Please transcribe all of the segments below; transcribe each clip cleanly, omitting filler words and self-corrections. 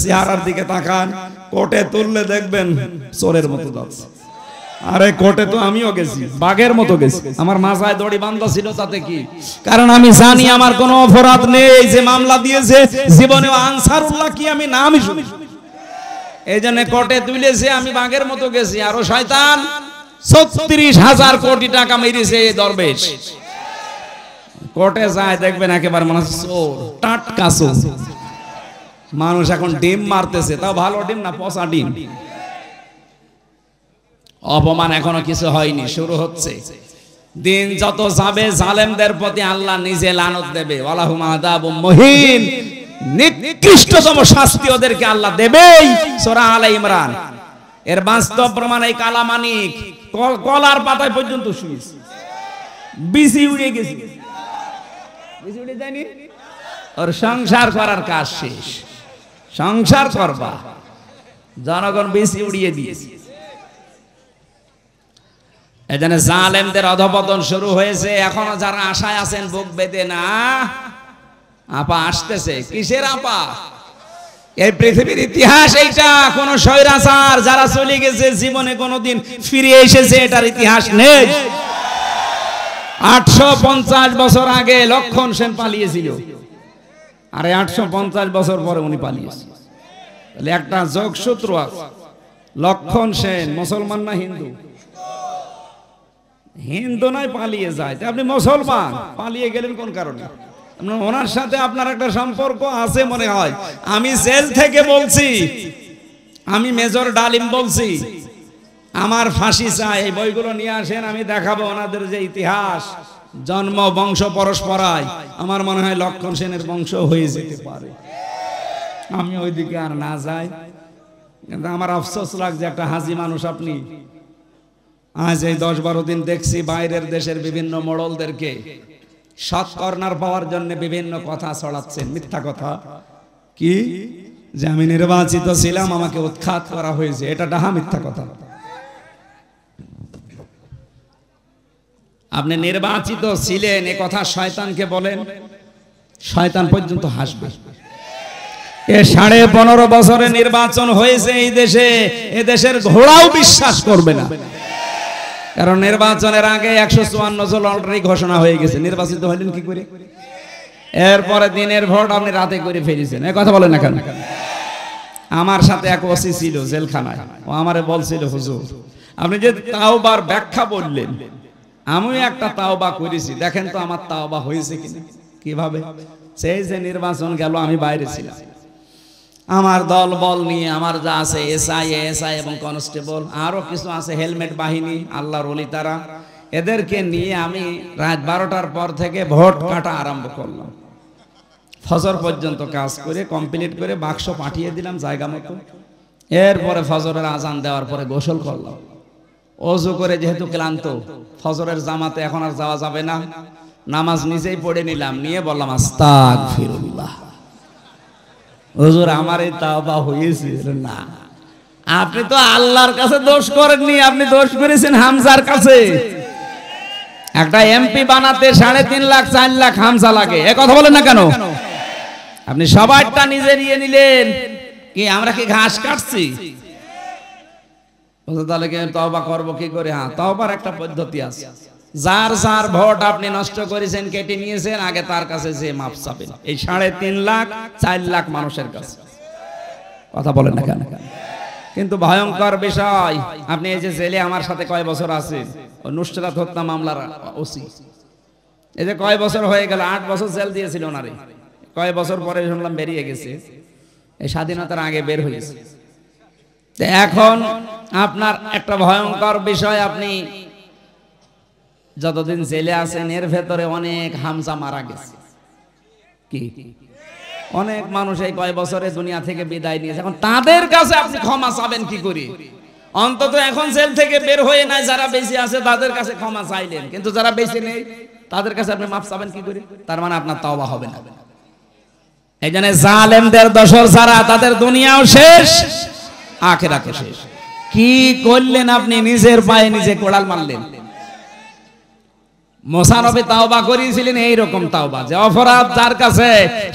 চেহারার দিকে তাকান, কোটে তুললে দেখবেন চোরের মতো যাচ্ছে। আরে কোটে তো আমিও গেছি, বাঘের মতো গেছি। আমার মাথায় দড়ি বাঁধা ছিল, তাতে কি? কারণ আমি জানি আমার কোনো অপরাধ নেই। যে মামলা দিয়েছে জীবনে আনসারুল্লাহ কি আমি নামই শুনি। এই জন্য কোটে তুলেছে, আমি বাঘের মতো গেছি। আরো শয়তান ৩৬,০০০ কোটি টাকা মেরেছে এই দরবেশ। কোটে যায় দেখবেন একেবারে মনে হচ্ছে চোর, টাটকা চোর। মানুষ এখন ডিম মারতেছে, তাও ভালো ডিম না, পচা ডিম। অপমান এখনো কিছু হয়নি, শুরু হচ্ছে। দিন যত যাবে জালেমদের প্রতি আল্লাহ নিজে লানত দেবে। ওয়ালাহুম আযাবুম মুহিন, নিকৃষ্টতম শাস্তি ওদেরকে আল্লাহ দেবেই। সূরা আলে ইমরান। এর বাস্তব প্রমাণ এই কালামানিক কলার পাতায় পর্যন্ত শুয়েছে, বিসি উড়ে গেছে। বিসি উড়ে যায়নি, ওর সংসার করার কাজ শেষ। সংসার করবা, জনগণ বিসি উড়িয়ে দিয়েছে। এজন্য জালেমদের অধপতন শুরু হয়েছে। এখনো যারা আশায় আছেন বুক বেঁধে না, আপা আসতেছে। কিসের আপা? এই পৃথিবীর ইতিহাস এইটা। কোন স্বৈরাচার যারা চলে গেছে জীবনে কোনোদিন ফিরে এসেছে এটার ইতিহাস নেই। ৮৫০ বছর আগে লক্ষণ সেন পালিয়েছিল, আর ৮৫০ বছর পরে উনি পালিয়েছে। তাহলে একটা যোগসূত্র আছে। লক্ষণ সেন মুসলমান না হিন্দু? হিন্দু নয়, পালিয়ে যায়। আপনি মুসলমান, পালিয়ে গেলেন কোন কারণে? ওনার সাথে আপনার একটা সম্পর্ক আছে মনে হয়। আমি জেল থেকে বলছি, আমি মেজর ডালিম বলছি, আমার ফাঁসি চাই। এই বইগুলো নিয়ে আসেন, আমি দেখাবো ওনাদের যে ইতিহাস, জন্ম বংশ পরস্পরায়। আমার মনে হয় লক্ষণ সেনের বংশ হয়ে যেতে পারে। আমি ওইদিকে আর না যাই, কিন্তু আমার আফসোস লাগছে একটা হাজি মানুষ আপনি। আজ এই ১০-১২ দিন দেখছি বাইরের দেশের বিভিন্ন মোড়লদেরকে সৎ কর্নার পাওয়ার জন্য বিভিন্ন কথা ছড়াচ্ছেন, মিথ্যা কথা। কি যে আমি নির্বাচিত ছিলাম, আমাকে উৎখাত করা হয়েছে, এটা ডাহা মিথ্যা কথা। আপনি নির্বাচিত ছিলেন এ কথা শয়তানকে বলেন, শয়তান পর্যন্ত হাসবে। এ ১৫.৫ বছরে নির্বাচন হয়েছে এই দেশে, এ দেশের ঘোড়াও বিশ্বাস করবে না। কারণ নির্বাচনের আগে ১৫৪ জন অলরেডি ঘোষণা হয়ে গেছে। নির্বাচিত হলেন কি করে? এরপরে দিনের ভোট আপনি রাতে করে ফেলেছেন। এই কথা বলেন না কেন? আমার সাথে এক ওসি ছিল জেলখানায়, ও আমারে বলছিল, হুজুর আপনি যে তাওবার ব্যাখ্যা বললেন, আমিও একটা তাওবা করেছি, দেখেন তো আমার তাওবা হয়েছে কিনা। কিভাবে? সেই যে নির্বাচন গেল, আমি বাইরে ছিলাম, আমার দল বল নিয়ে আমার যা আছে এসআই এবং কনস্টেবল, আরো কিছু আছে হেলমেট বাহিনী, আল্লাহর ওলি তারা, এদেরকে নিয়ে আমি রাত ১২টার পর থেকে ভোট কাটা আরম্ভ করলাম। ফজর পর্যন্ত কাজ করে কমপ্লিট করে বাক্স পাঠিয়ে দিলাম জায়গা মতো। এরপরে ফজরের আজান দেওয়ার পরে গোসল করলাম, ওযু করে, যেহেতু ক্লান্ত, ফজরের জামাতে এখন আর যাওয়া যাবে না, নামাজ নিজেই পড়ে নিলাম, নিয়ে বললাম আস্তাগফিরুল্লাহ। হুজুর আমার এই তাওবা হয়েছে। না, আপনি তো আল্লাহর কাছে দোষ করেননি, আপনি দোষ করেছেন হামজার কাছে। একটা এমপি বানাতে ৩.৫ লাখ ৪ লাখ হামজা লাগে, এ কথা বলেন না কেন? আপনি সবাইটা নিজে নিয়ে নিলেন, কি আমরা কি ঘাস কাটছি? তাহলে কি তওবা করবো কি করে? হ্যাঁ, তওবার একটা পদ্ধতি আছে। যার যার ভোট আপনি নষ্ট করেছেন, কেটে নিয়েছেন, আগে তার কাছে যে মাপ চাবেন। এই ৩.৫ লাখ ৪ লাখ মানুষের কাছে। কথা বলেন না কেন? কিন্তু ভয়ঙ্কর বিষয়, আপনি এই যে জেলে আমার সাথে কয় বছর আছেন, নুসরাত হত্যা মামলার ওসি, এই যে কয় বছর হয়ে গেল, ৮ বছর জেল দিয়েছিল ওনারে, কয় বছর পরে শুনলাম বেরিয়ে গেছে, এই স্বাধীনতার আগে বের হয়েছে। এখন আপনার একটা ভয়ঙ্কর বিষয়, আপনি যতদিন জেলে আছেন এর ভেতরে অনেক হামজা মারা গেছে। কি অনেক মানুষ এই কয় বছরে দুনিয়া থেকে বিদায় নিয়েছে, এখন তাদের কাছে আপনি ক্ষমা চাবেন কি করে? অন্তত এখন জেল থেকে বের হয়ে নাই যারা বেঁচে আছে তাদের কাছে ক্ষমা চাইলেন, কিন্তু যারা বেঁচে নেই তাদের কাছে আপনি মাফ চাবেন কি করে? তার মানে আপনার তওবা হবে না। এই জন্য জালেমদের দোসর ছাড়া তাদের দুনিয়াও শেষ, আখিরাতও শেষ। কি করলেন আপনি? নিজের পায়ে নিজে কোড়াল মারলেন। মুসা নবী তাওবা করেছিলেন এইরকম তাওবা যে অপরাধ যার কাছে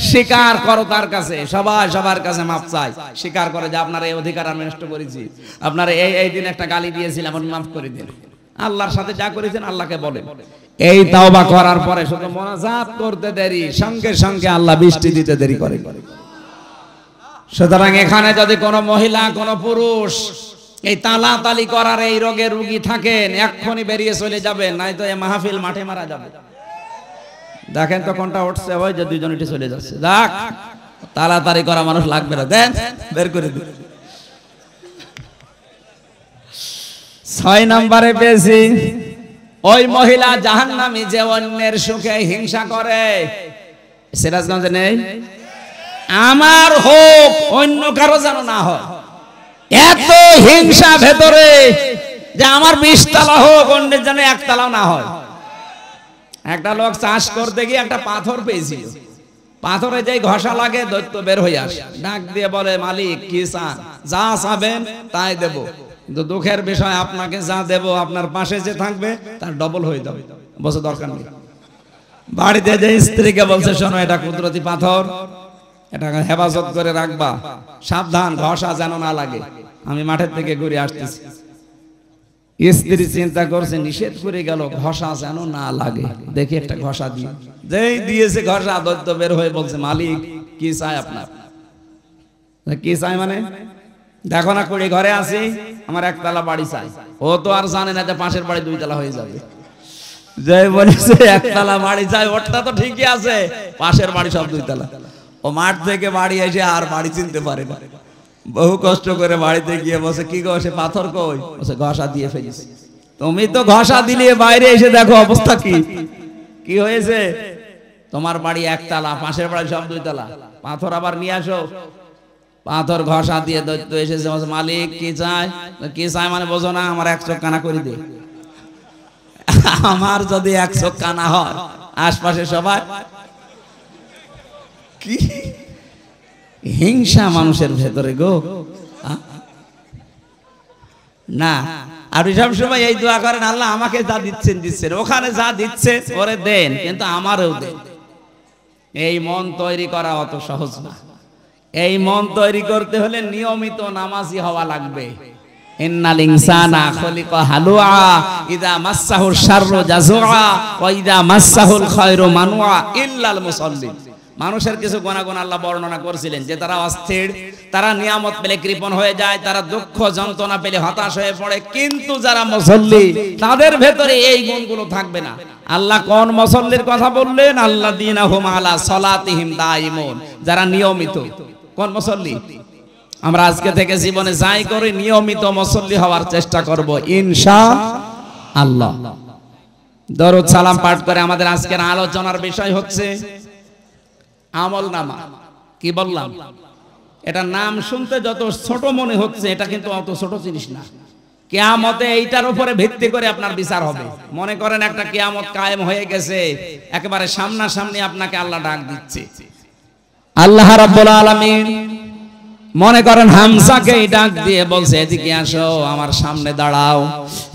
স্বীকার করো, তার কাছে সবাই সবার কাছে মাপ চাই, স্বীকার করে যে আপনার এই অধিকার আমি নষ্ট করেছি, আপনার এই দিন একটা গালি দিয়েছিলাম আপনি মাফ করে দিন, আল্লাহর সাথে যা করেছেন আল্লাহকে বলেন। এই তাওবা করার পরে শুধু মোনাজাত করতে দেরি, সঙ্গে সঙ্গে আল্লাহ বৃষ্টি দিতে দেরি করে। সুতরাং এখানে যদি কোনো মহিলা কোনো পুরুষ এই তালাতালি করার এই রোগের রোগী থাকেন, এক্ষুনি বেরিয়ে চলে যাবেন, নাই তো এই মাহফিল মাঠে মারা যাবে। দেখেন তো কোনটা উঠছে, ওই যে দুইজন উঠে চলে যাচ্ছে। দেখ, তালাতালি করা মানুষ লাগবে না, দেন বের করে দিন। 6 নম্বরে পেয়েছি ওই মহিলা জাহান্নামী যে অন্যের সুখে হিংসা করে। সিরাজগঞ্জে নেই, আমার হোক অন্য কারো যেন না হয়, এত হিংসা ভেতরে যে আমার 20 তলা হোক অন্যের যেন 1 তলাও না হয়। একটা লোক চাষ করতে গিয়ে একটা পাথর পেয়েছিল, পাথরে যেই ঘষা লাগে দৈত্য বের হয়ে আসে, ডাক দিয়ে বলে মালিক কি চান, যা চাবেন তাই দেব, কিন্তু দুঃখের বিষয় আপনাকে যা দেব আপনার পাশে যে থাকবে তার ডবল হয়ে যাবে, বসে দরকার নেই। বাড়িতে যে স্ত্রীকে বলছে শোনো এটা কুদরতি পাথর, এটা হেফাজত করে রাখবা, সাবধান ঘষা যেন না লাগে, আমি মাঠের থেকে ঘুরে আসতেছি। স্ত্রী চিন্তা করছে নিষেধ করে গেল ঘষা যেন না লাগে, দেখি একটা ঘষা দিয়ে, যেই দিয়েছে ঘষা দৈত্য বের হয়ে বলছে মালিক কি চাই আপনার। কি চাই মানে, দেখো না কুড়ি ঘরে আছি, আমার 1 তলা বাড়ি চাই। ও তো আর জানে না যে পাশের বাড়ি 2 তলা হয়ে যাবে। যে বলেছে 1 তলা বাড়ি চাই, ওটা তো ঠিকই আছে, পাশের বাড়ি সব 2 তলা। ও মাঠ থেকে বাড়ি এসে আর বাড়ি চিনতে পারে না, বহু কষ্ট করে বাড়িতে গিয়ে বসে কি গো সে পাথর কই, বসে ঘষা দিয়ে ফেলেছি। তুমি তো ঘষা দিলে বাইরে এসে দেখো অবস্থা কি কি হয়েছে, তোমার বাড়ি 1 তলা, পাশের বাড়ি সব 2 তলা, পাথর আবার নিয়ে আসো। পাথর ঘষা দিয়ে দৈত্য এসেছে, মালিক কি চাই, কি চাই মানে বোঝো না, আমার 1 চোখ কানা করে দে। আমার যদি 1 চোখ কানা হয় আশপাশে সবাই কি হিংসা মানুষের ভেতরে গো না। আর সব সময় এই দোয়া করেন আল্লাহ আমাকে যা দিচ্ছেন দিচ্ছেন, ওখানে যা দিচ্ছে ওরে দেন, কিন্তু আমারও দেন। এই মন তৈরি করা অত সহজ না। এই মন তৈরি করতে হলে নিয়মিত নামাজি হওয়া লাগবে। ইন্নাল ইনসানা খুলিকা হালুআ ইযা মাসসাহুশ শাররু জাযুআ ওয়া ইযা মাসসাহুল খায়রু মানুআ ইল্লাল মুসাল্লিন। মানুষের কিছু গুণাগুণ আল্লাহ বর্ণনা করেছিলেন যে তারা অস্থির, তারা নিয়ামত পেলে কৃপণ হয়ে যায়, তারা দুঃখ যন্ত্রণা পেলে হতাশ হয়ে পড়ে, কিন্তু যারা মুসল্লি তাদের ভেতরে এই গুণগুলো থাকবে না। আল্লাহ কোন মুসল্লির কথা বললেন, আল্লাযীনা হুম আলা সালাতিহিম দাঈমুন, যারা নিয়মিত। কোন মুসল্লি? আমরা আজকে থেকে জীবনে যাই করি নিয়মিত মুসল্লি হওয়ার চেষ্টা করব ইনশাআল্লাহ। দরুদ সালাম পাঠ করে আমাদের আজকের আলোচনার বিষয় হচ্ছে আমলনামা। কি বললাম? এটা নাম শুনতে যত ছোট মনে হচ্ছে, এটা কিন্তু অত ছোট জিনিস না। কিয়ামতে এইটার উপরে ভিত্তি করে আপনার বিচার হবে। মনে করেন একটা কিয়ামত কায়েম হয়ে গেছে, একেবারে সামনাসামনি আপনাকে আল্লাহ ডাক দিচ্ছে। আল্লাহ রাব্বুল আলামিন মনে করেন হামজাকে ডাক দিয়ে বলছে এদিকে আসো, আমার সামনে দাঁড়াও।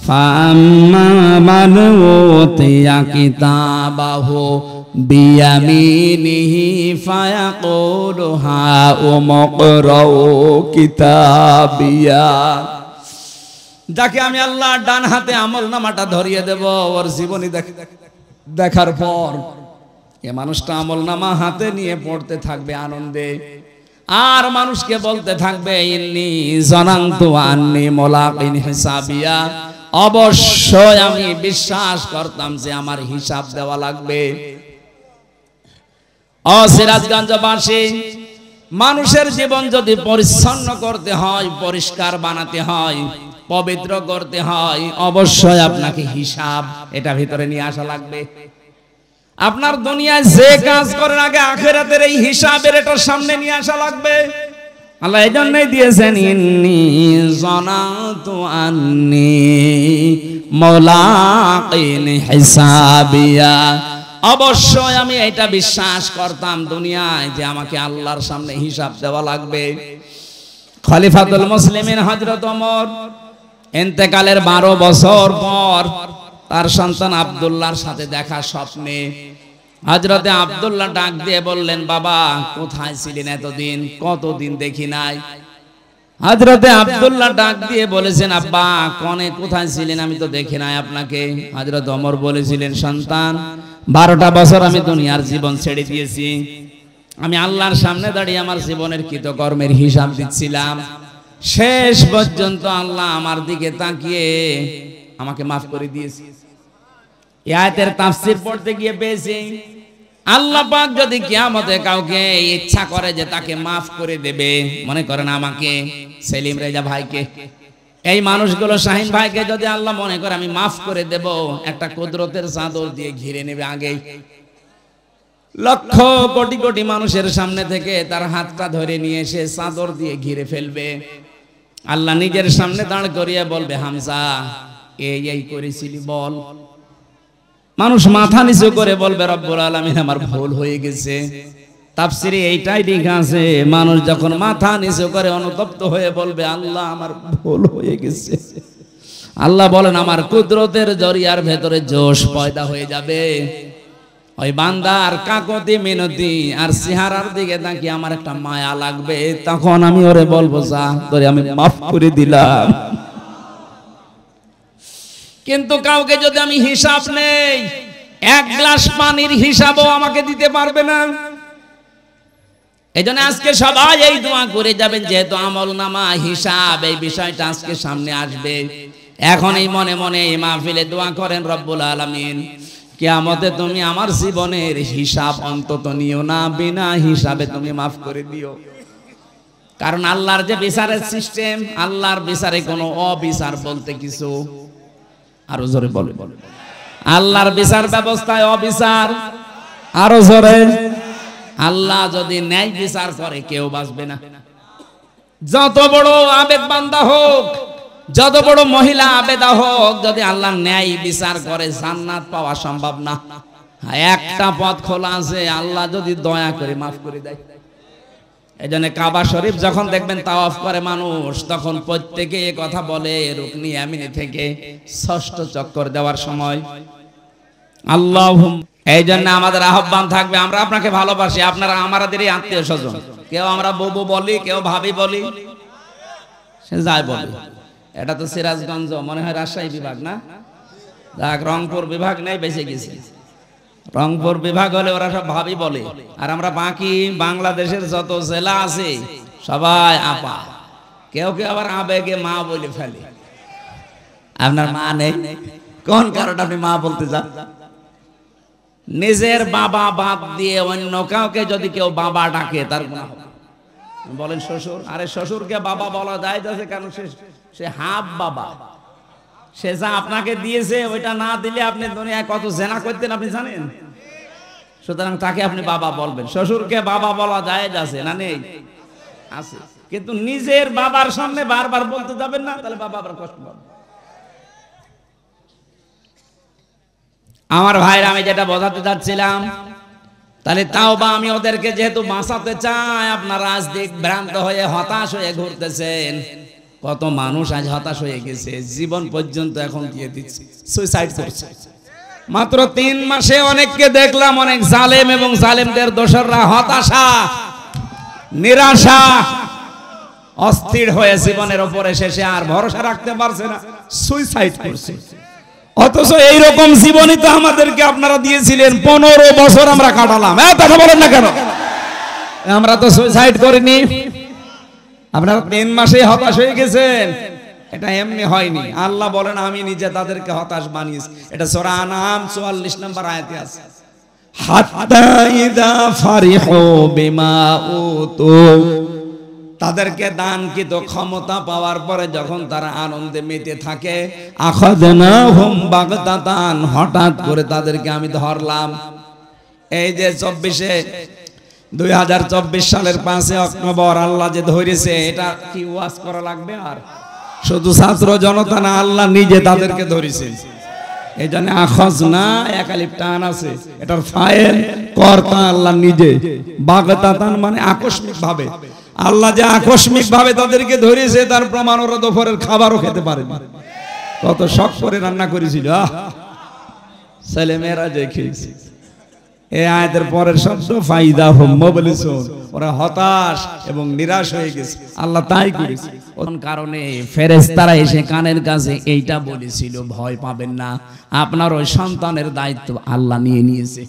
ফাম্মা মান উতিয়া কিতাবাহু বিয়ামিনিহি ফায়াকুলু হাউমুকরাউ কিতাবিয়া। যাকে আমি আল্লাহ ডান হাতে আমলনামাটা ধরিয়ে দেব, ওর জীবনী দেখার পর এ মানুষটা আমলনামা হাতে নিয়ে পড়তে থাকবে আনন্দে, আর মানুষকে বলতে থাকবে ইন্নী জানানতু আন্নী মুলাকিন হিসাবিয়া, অবশ্যই আমি বিশ্বাস করতাম যে আমার হিসাব দেওয়া লাগবে। ও সিরাজগঞ্জবাসী, মানুষের জীবন যদি পরিচ্ছন্ন করতে হয়, পরিষ্কার বানাতে হয়, পবিত্র করতে হয়, অবশ্যই আপনাকে হিসাব এটা ভিতরে নিয়ে আসা লাগবে। আপনার দুনিয়ায় যে কাজ করার আগে আখিরাতের এই হিসাবের এটা সামনে নিয়ে আসা লাগবে। আল্লাহ এই জন্যই দিয়েছেন ইন্নী জানাতু আন্নী মুলাকিন হিসাবিয়া, অবশ্যই আমি এটা বিশ্বাস করতাম দুনিয়ায় যে আমাকে আল্লাহর সামনে হিসাব দেওয়া লাগবে। খলিফাতুল মুসলিমিন হযরত ওমর ইন্তেকালের 12 বছর পর তার সন্তান আব্দুল্লাহর সাথে দেখা স্বপ্নে হযরতে আব্দুল্লাহ ডাক দিয়ে বললেন, বাবা কোথায় ছিলেন এতদিন, কতদিন দেখি নাই। হযরতে আব্দুল্লাহ ডাক দিয়ে বলেছেন, আব্বা কোনে কোথায় ছিলেন, আমি তো দেখি নাই আপনাকে। হযরত ওমর বলেছিলেন, সন্তান 12টা বছর আমি দুনিয়ার জীবন ছেড়ে দিয়েছি, আমি আল্লাহর সামনে দাঁড়িয়ে আমার জীবনের কৃতকর্মের হিসাব দিচ্ছিলাম, শেষ পর্যন্ত আল্লাহ আমার দিকে তাকিয়ে আমাকে মাফ করে দিয়েছে। এই আয়াতের তাফসীর পড়তে গিয়ে পেয়েছি, আল্লাহ পাক যদি কিয়ামতে কাউকে ইচ্ছা করে যে তাকে মাফ করে দেবে, মনে করেন আমাকে, সেলিম রেজা ভাইকে, এই মানুষগুলো শাহিন ভাইকে যদি আল্লাহ মনে করে আমি মাফ করে দেব, একটা কুদরতের চাদর দিয়ে ঘিরে নেবে। আগে লক্ষ কোটি কোটি মানুষের সামনে থেকে তার হাতটা ধরে নিয়ে এসে চাদর দিয়ে ঘিরে ফেলবে। আল্লাহ নিজের সামনে দাঁড় করিয়ে বলবে, হামজা এই করেছিলি বল। মানুষ মাথা নিচু করে বলবে, রব্বুল আলামিন আমার ভুল হয়ে গেছে। তাফসীরে এইটাই লেখা আছে, মানুষ যখন মাথা নিচু করে অনুতপ্ত হয়ে বলবে, আল্লাহ আমার ভুল হয়ে গেছে, আল্লাহ বলেন আমার কুদরতের জরিয়ার ভেতরে জোশ পয়দা হয়ে যাবে। ওই বান্দার কাকতি মিনতি আর চেহারার দিকে তাকিয়ে আমার একটা মায়া লাগবে, তখন আমি ওরে বলবো, যা তোরে আমি মাফ করে দিলাম। কিন্তু কাউকে যদি আমি হিসাব নেই, এক গ্লাস পানির হিসাবও আমাকে দিতে পারবে না। এই জন্য আজকে সবাই এই দোয়া করে যাবেন, যেহেতু আমলনামা হিসাব এই বিষয়টা আজকে সামনে আসবে, এখন এই মনে মনে এই মাহফিলে দোয়া করেন, রব্বুল আলামিন কিয়ামতে তুমি আমার জীবনের হিসাব অন্তত নিও না, বিনা হিসাবে তুমি মাফ করে দিও। কারণ আল্লাহর যে বিচারের সিস্টেম, আল্লাহর বিচারে কোনো অবিচার বলতে কিছু, আরো জোরে বলে, আল্লাহর বিচার ব্যবস্থায় অবিচার, আরো জোরে, আল্লাহ যদি ন্যায় বিচার করে কেউ বাঁচবে না। যত বড় আবেদ বান্দা হোক, যত বড় মহিলা আবেদা হোক, যদি আল্লাহ ন্যায় বিচার করে জান্নাত পাওয়া সম্ভব না। একটা পথ খোলা আছে, আল্লাহ যদি দয়া করে মাফ করে দেয়। এই জন্য কাবা শরীফ যখন দেখবেন তাওয়াফ করে মানুষ, তখন প্রত্যেকে এই কথা বলে, রুকনি ইয়ামিনি থেকে ষষ্ঠ চক্কর দেওয়ার সময় আল্লাহুম। এই জন্য আমাদের আহ্বান থাকবে, আমরা আপনাকে ভালোবাসি, আপনারা আমাদেরই আত্মীয় স্বজন। কেউ আমরা বউ বলি, কেউ ভাবি বলি, সে যায় বলি। এটা তো সিরাজগঞ্জ, মনে হয় রাজশাহী বিভাগ না, যাক রংপুর বিভাগ নেই, বেঁচে গেছে। রংপুর বিভাগ হলে ওরা সব ভাবি বলে, আর আমরা বাকি বাংলাদেশের যত জেলা আছে সবাই আপা, কেউ কেউ আবার আবেগে মা বলে ফেলে। আপনার মা নেই, কোন কারণে আপনি মা বলতে যান? নিজের বাবা বাদ দিয়ে অন্য কাউকে যদি কেউ বাবা ডাকে তার গুনাহ হবে। বলেন শ্বশুর, আরে শ্বশুরকে বাবা বলা যায় যাচ্ছে, কারণ সে হাফ বাবা, সে যা আপনাকে দিয়েছে ওইটা না দিলে আপনি দুনিয়ায় কত জেনা করতেন আপনি জানেন। সুতরাং তাকে আপনি বাবা বলবেন। শ্বশুরকে বাবা বলা যায় যাচ্ছে না, নেই আছে, কিন্তু নিজের বাবার সামনে বারবার বলতে যাবেন না, তাহলে বাবা আবার কষ্ট পাবে। আমার ভাইরা, আমি যেটা বোঝাতে চাচ্ছিলাম, তাহলে তাও বা আমি ওদেরকে যেহেতু বাঁচাতে চাই, আপনারা আজ দিক ভ্রান্ত হয়ে হতাশ হয়ে ঘুরতেছেন। কত মানুষ আজ হতাশ হয়ে গেছে, জীবন পর্যন্ত এখন দিয়ে দিচ্ছে, সুইসাইড করছে। মাত্র 3 মাসে অনেককে দেখলাম, অনেক জালেম এবং জালেমদের দোসররা হতাশা, নিরাশা, অস্থির হয়ে জীবনের উপরে শেষে আর ভরসা রাখতে পারছে না, সুইসাইড করছে। অথচ এইরকম জীবনই তো আমাদেরকে আপনারা দিয়েছিলেন, 15 বছর আমরা কাটালাম। কথা বলেন না কেন? আমরা তো সুইসাইড করিনি। আপনারা 3 মাসে হতাশ হয়ে গেছেন, এটা এমনি হয়নি। আল্লাহ বলেন আমি নিজে তাদেরকে হতাশ বানিয়েছি। এটা সূরা আনআম 44 নম্বর আয়াতে আছে, হাত্তা ইযা ফারিহু বিমা উতু, তাদেরকে দানকৃত ক্ষমতা পাওয়ার পরে যখন তারা আনন্দে মেতে থাকে, আখাযনাহুম বাগতাতান, হঠাৎ করে তাদেরকে আমি ধরলাম। এই যে 2024 সালের 5 অক্টোবর আল্লাহ যে ধরেছে, এটা কি ওয়াজ করা লাগবে? আর শুধু ছাত্র জনতা না, আল্লাহ নিজে তাদেরকে ধরেছে। এই জন্য আখাযনা একালিফ টান আছে, এটার ফাইল কর্তা আল্লাহ নিজে। বাগতাতান মানে আকস্মিক ভাবে, আল্লাহ যে আকস্মিক ভাবে তাদেরকে ধরেছে তার প্রমাণ ওরা দুপুরের খাবারও খেতে পারে না। কত শখ করে রান্না করেছিল, ছেলেমেয়েরা যে খেয়েছে। এই আয়াতের পরের শব্দ ফাইদা হুম মুবলিসুন, ওরা হতাশ এবং নিরাশ হয়ে গেছে। আল্লাহ তাই করেছে। কোন কারণে? ফেরেশতারা এসে কানের কাছে এইটা বলেছিল, ভয় পাবেন না, আপনার ওই সন্তানের দায়িত্ব আল্লাহ নিয়ে নিয়েছে,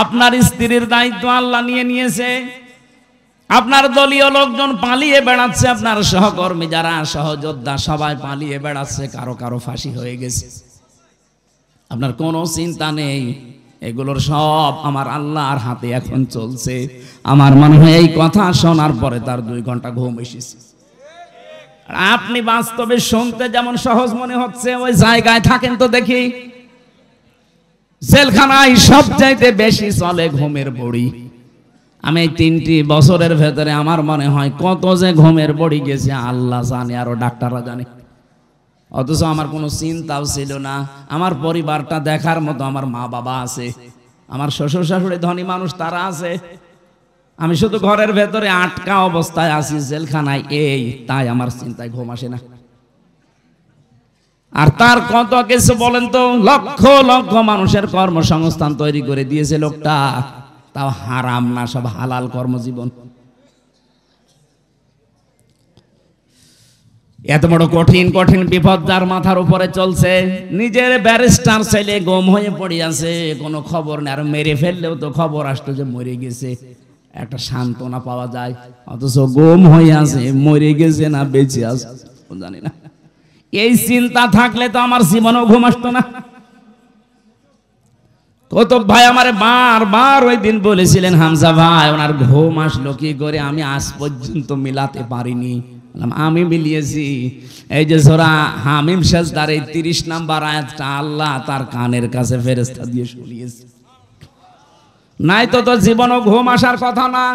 আপনার স্ত্রীর দায়িত্ব আল্লাহ নিয়ে নিয়েছে, আপনার দলীয় লোকজন পালিয়ে বেড়াচ্ছে, আপনার সহকর্মী যারা সহযোদ্ধা সবাই পালিয়ে বেড়াচ্ছে, কারো কারো ফাঁসি হয়ে গেছে, আপনার কোনো চিন্তা নেই, এগুলোর সব আমার আল্লাহর হাতে এখন চলছে। আমার মনে হয় এই কথা শোনার পরে তার 2 ঘন্টা ঘুম এসেছে। আপনি বাস্তবে শুনতে যেমন সহজ মনে হচ্ছে, ওই জায়গায় থাকেন তো দেখি, জেলখানায় সবচাইতে বেশি চলে ঘুমের বড়ি। আমি এই 3টি বছরের ভেতরে আমার মনে হয় কত যে ঘুমের বড়ি গেছে আল্লাহ জানে, আরো ডাক্তাররা জানে। অথচ আমার কোনো চিন্তাও ছিল না, আমার পরিবারটা দেখার মতো আমার মা বাবা আছে, আমার শ্বশুর শাশুড়ি ধনী মানুষ তারা আছে, আমি শুধু ঘরের ভেতরে আটকা অবস্থায় আছি জেলখানায়, এই তাই আমার চিন্তায় ঘুম আসে না। আর তার কত কিছু বলেন তো, লক্ষ লক্ষ মানুষের কর্মসংস্থান তৈরি করে দিয়েছে লোকটা, তাও হারাম না, সব হালাল কর্মজীবন। এত বড় কঠিন কঠিন বিপদ যার মাথার উপরে চলছে, নিজের ব্যারিস্টার ছেলে গুম হয়ে পড়ে আছে, কোনো খবর নেই, আর মেরে ফেললেও তো খবর আসতো যে মরে গেছে, একটা সান্ত্বনা পাওয়া যায়, অথচ গুম হয়ে আছে, মরে গেছে না বেঁচে আছে জানি না। এই চিন্তা থাকলে তো আমার জীবনেও ঘুম আসতো না। কতব ভাই আমারে বারবার ওই দিন বলেছিলেন, হামজা ভাই ওনার ঘুম আসলো কি করে, আমি আজ পর্যন্ত মিলাতে পারিনি। আমি মিলিয়েছি, এই যে সূরা হামিম সেজদার এই 30 নাম্বার আয়াতটা আল্লাহ তার কানের কাছে ফেরেশতা দিয়ে শুনিয়েছে, নাই তো তো জীবনও ঘুম আসার কথা না।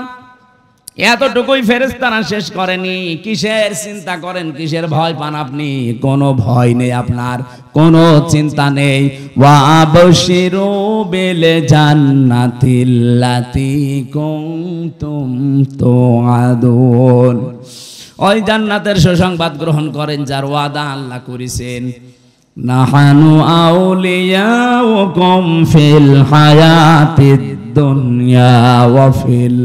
এতটুকুই ফেরেশতারা শেষ করেনি, কিসের চিন্তা করেন, কিসের ভয় পান আপনি? কোনো ভয় নেই আপনার, কোনো চিন্তা নেই। ওয়াবশিরু বিল জান্নাতিল্লাতী কুনতুম তুআদুন, ওই জান্নাতের সুসংবাদ গ্রহণ করেন যার ওয়াদা আল্লাহ করেছেন। নাহানু আউলিয়াউকুম ফিল হায়াতিদ দুনিয়া ওয়া ফিল